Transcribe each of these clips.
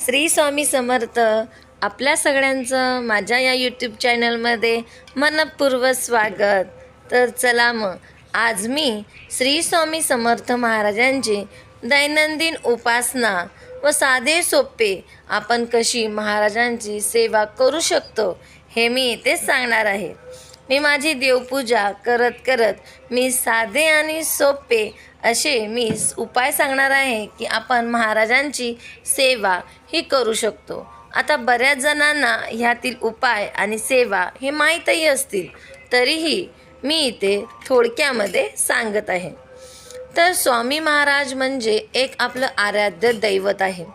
श्री स्वामी समर्थ. आपल्या सगळ्यांचं माझ्या या यूट्यूब चॅनलमध्ये मनपूर्वक स्वागत. तर चला मग आज मी श्री स्वामी समर्थ महाराजांची दैनंदिन उपासना व साधे सोपे आपण कशी महाराजांची सेवा करू शकतो हे मी इथे सांगणार आहे. मी माझी देवपूजा करत करत मी साधे आणि सोपे असे मी उपाय सांगणार आहे की आपण महाराजांची सेवा ही करू शकतो. आता बऱ्याच जणांना ह्यातील उपाय आणि सेवा हे माहीतही असतील, तरीही मी इथे थोडक्यामध्ये सांगत आहे. तर स्वामी महाराज म्हणजे एक आपलं आराध्य दैवत आहे,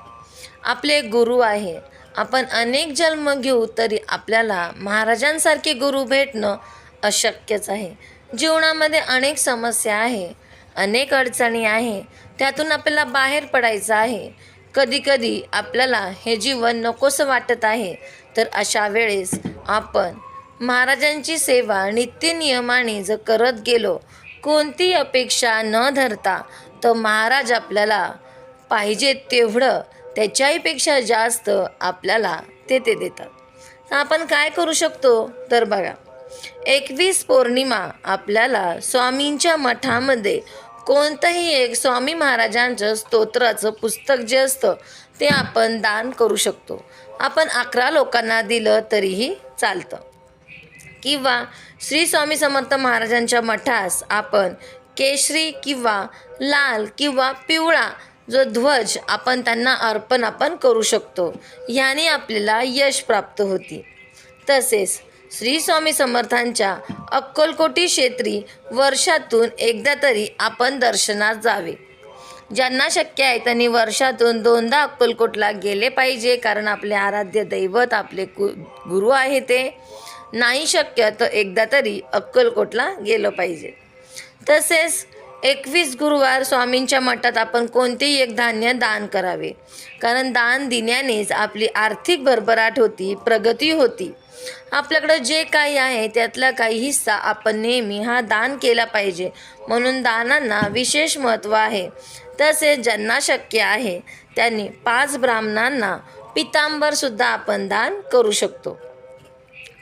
आपले गुरु आहे. आपण अनेक जन्म घेऊ तरी आपल्याला महाराजांसारखे गुरु भेटणं अशक्यच आहे. जीवनामध्ये अनेक समस्या आहे, अनेक अडचणी आहे, त्यातून आपल्याला बाहेर पडायचं आहे. कधीकधी आपल्याला हे जीवन नकोसं वाटत आहे. तर अशा वेळेस आपण महाराजांची सेवा नित्यनियमाने जर करत गेलो, कोणती अपेक्षा न धरता, तर महाराज आपल्याला पाहिजे तेवढं त्याच्याहीपेक्षा जास्त आपल्याला ते देतात. तर आपण काय करू शकतो तर बघा, 21 पौर्णिमा आपल्याला स्वामींच्या मठामध्ये कोणतंही एक स्वामी महाराजांचं स्तोत्राचं पुस्तक जे असतं ते आपण दान करू शकतो. आपण 11 लोकांना दिलं तरीही चालतं. किंवा श्री स्वामी समर्थ महाराजांच्या मठास आपण केशरी किंवा लाल किंवा पिवळा जो ध्वज आपण त्यांना अर्पण आपण करू शकतो. याने आपल्याला यश प्राप्त होते. तसेच श्री स्वामी समर्थांच्या अक्कलकोटी क्षेत्री वर्षातून एकदा तरी आपण दर्शनास जावे. ज्यांना शक्य आहे त्यांनी वर्षातून 2दा अक्कलकोटला गेले पाहिजे, कारण आपले आराध्य दैवत आपले गुरु आहे. ते नाही शक्य तर एकदा तरी अक्कलकोटला गेलं पाहिजे. तसेच 21 गुरुवार स्वामींच्या मठात आपण कोणतेही एक धान्य दान करावे, कारण दान दिल्यानेच आपली आर्थिक भरभराट होती, प्रगती होती. आपल्याकडं जे काही आहे त्यातला काही हिस्सा आपण नेहमी हा दान केला पाहिजे, म्हणून दानांना विशेष महत्त्व आहे. तसेच ज्यांना शक्य आहे त्यांनी 5 ब्राह्मणांना पितांबरसुद्धा आपण दान करू शकतो.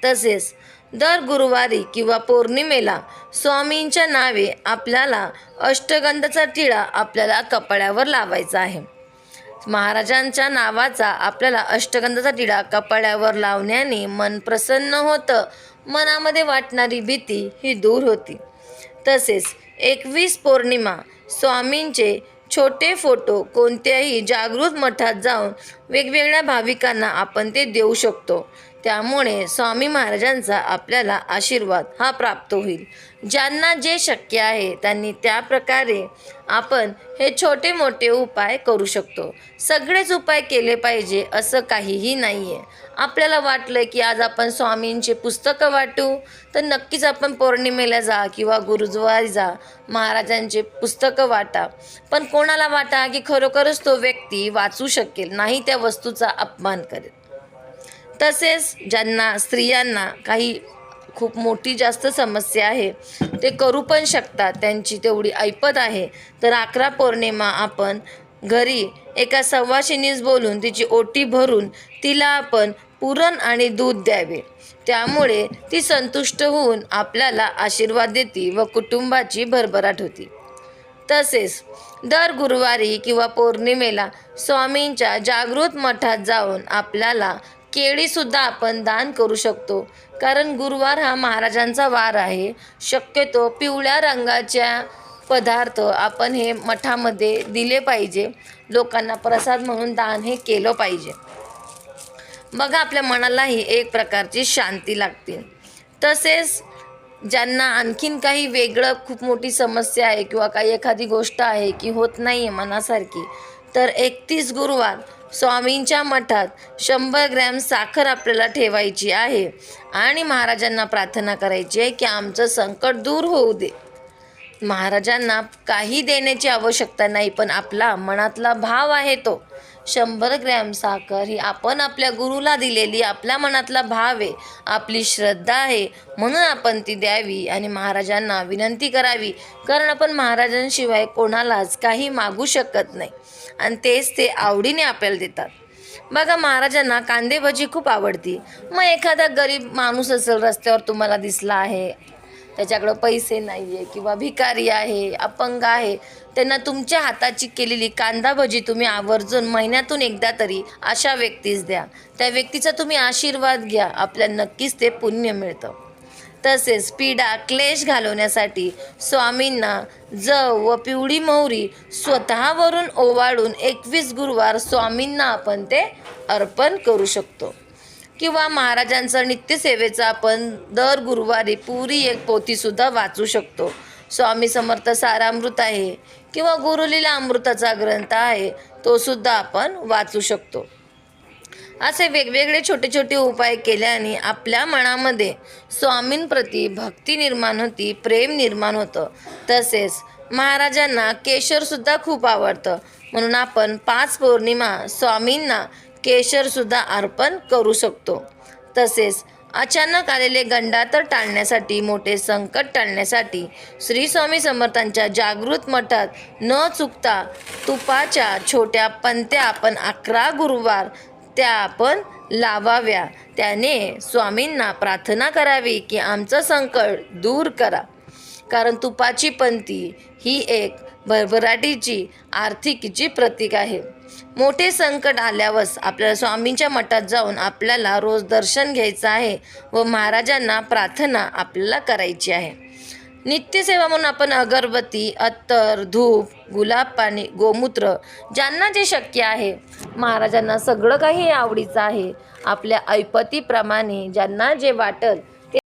तसेच दर गुरुवारी किंवा पौर्णिमेला स्वामींच्या नावे आपल्याला अष्टगंधाचा टिळा आपल्याला कपाळावर लावायचा आहे. महाराजांच्या नावाचा आपल्याला अष्टगंधाचा टिळा कपाळावर लावण्याने मन प्रसन्न होतं, मनामध्ये वाटणारी भीती ही दूर होती. तसेच 21 पौर्णिमा स्वामींचे छोटे फोटो कोणत्याही जागृत मठात जाऊन वेगवेगळ्या भाविकांना आपण ते देऊ शकतो. त्यामुळे स्वामी महाराजांचा आपल्याला आशीर्वाद हा प्राप्त होईल. ज्यांना जे शक्य आहे त्यांनी त्या प्रकारे आपण हे छोटे मोठे उपाय करू शकतो. सगळेच उपाय केले पाहिजे असं काहीही नाही आहे. आपल्याला वाटलं की आज आपण स्वामींचे पुस्तकं वाटू, तर नक्कीच आपण पौर्णिमेला जा किंवा गुरुद्वारी जा, महाराजांचे पुस्तकं वाटा. पण कोणाला वाटा की खरोखरच तो व्यक्ती वाचू शकेल, नाही त्या वस्तूचा अपमान करेल. तसेच ज्यांना स्त्रियांना काही खूप मोठी जास्त समस्या आहे ते करू पण शकतात, त्यांची तेवढी ऐपत आहे. तर 11 पौर्णिमा आपण घरी एका सवाशिनीस बोलून तिची ओटी भरून तिला आपण पुरण आणि दूध द्यावे. त्यामुळे ती संतुष्ट होऊन आपल्याला आशीर्वाद देते व कुटुंबाची भरभराट होती. तसेच दर गुरुवारी किंवा पौर्णिमेला स्वामींच्या जागृत मठात जाऊन आपल्याला केळीसुद्धा आपण दान करू शकतो, कारण गुरुवार हा महाराजांचा वार आहे. शक्यतो पिवळ्या रंगाच्या पदार्थ आपण हे मठामध्ये दिले पाहिजे, लोकांना प्रसाद म्हणून दान हे केलं पाहिजे. बघा, आपल्या मनालाही एक प्रकारची शांती लागते. तसेच ज्यांना आणखीन काही वेगळं खूप मोठी समस्या आहे किंवा काही एखादी गोष्ट आहे की होत नाही आहे मनासारखी, तर 31 गुरुवार स्वामींच्या मठात 100 ग्रॅम साखर आपल्याला ठेवायची आहे आणि महाराजांना प्रार्थना करायची आहे की आमचं संकट दूर होऊ दे. महाराजांना काही देण्याची आवश्यकता नाही, पण आपला मनातला भाव आहे तो 100 ग्रॅम साखर ही आपण आपल्या गुरुला दिलेली आपल्या मनातला भाव आहे, आपली श्रद्धा आहे, म्हणून आपण ती द्यावी आणि महाराजांना विनंती करावी. कारण आपण महाराजांशिवाय कोणालाच काही मागू शकत नाही आणि तेच ते आवडीने आपल्याला देतात. बघा, महाराजांना कांदे भजी खूप आवडती. मग एखादा गरीब माणूस असेल, रस्त्यावर तुम्हाला दिसला आहे, त्याच्याकडं पैसे नाही आहे किंवा भिकारी आहे, अपंग आहे, त्यांना तुमच्या हाताची केलेली कांदा भजी तुम्ही आवर्जून महिन्यातून एकदा तरी अशा व्यक्तीस द्या. त्या व्यक्तीचा तुम्ही आशीर्वाद घ्या, आपल्याला नक्कीच ते पुण्य मिळतं. तसेच पीडा क्लेश घालवण्यासाठी स्वामींना जव व पिवळी मोहरी स्वतःवरून ओवाळून 21 गुरुवार स्वामींना आपण ते अर्पण करू शकतो. किंवा महाराजांचं नित्यसेवेचं आपण दर गुरुवारी पुरी एक पोथीसुद्धा वाचू शकतो. स्वामी समर्थ सारामृत आहे किंवा गुरुलीला अमृताचा ग्रंथ आहे, तो सुद्धा आपण वाचू शकतो. असे वेगवेगळे छोटे छोटे उपाय केल्याने आपल्या मनामध्ये स्वामींप्रती भक्ती निर्माण होती, प्रेम निर्माण होतं. तसेच महाराजांना केशरसुद्धा खूप आवडतं, म्हणून आपण 5 पौर्णिमा स्वामींना केशरसुद्धा अर्पण करू शकतो. तसेच अचानक आलेले गंडातर टाळण्यासाठी, मोठे संकट टाळण्यासाठी श्री स्वामी समर्थांच्या जागृत मठात न चुकता तुपाच्या छोट्या पंत्या आपण 11 गुरुवार त्या आपण लावाव्या. त्याने स्वामींना प्रार्थना करावी की आमचं संकट दूर करा. कारण तुपाची पंती ही एक भरभराटीची आर्थिकीची प्रतीक आहे. मोठे संकट आल्यावर आपल्याला स्वामींच्या मठात जाऊन आपल्याला रोज दर्शन घ्यायचं आहे व महाराजांना प्रार्थना आपल्याला करायची आहे. नित्यसेवा म्हणून आपण अगरबत्ती, अत्तर, धूप, गुलाब पाणी, गोमूत्र, ज्यांना जे शक्य आहे, महाराजांना सगळं काही आवडीचं आहे. आपल्या ऐपतीप्रमाणे ज्यांना जे वाटल